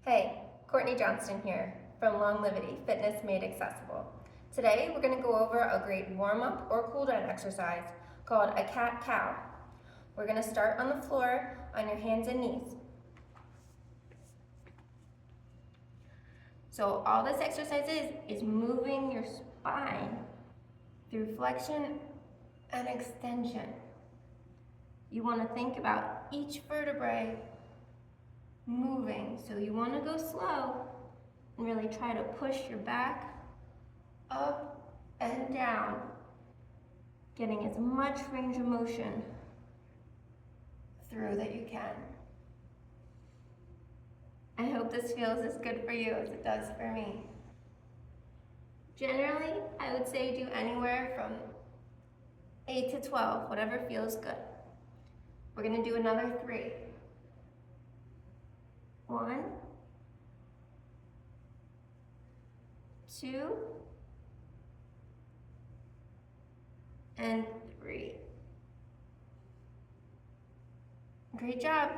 Hey, Courtney Johnston here from Longevity Fitness Made Accessible. Today we're going to go over a great warm-up or cool-down exercise called a cat-cow. We're going to start on the floor on your hands and knees. So all this exercise is moving your spine through flexion and extension. You want to think about each vertebrae moving. So you want to go slow and really try to push your back up and down, getting as much range of motion through that you can. I hope this feels as good for you as it does for me. Generally, I would say do anywhere from 8 to 12, whatever feels good. We're going to do another 3. 1, 2, and 3. Great job.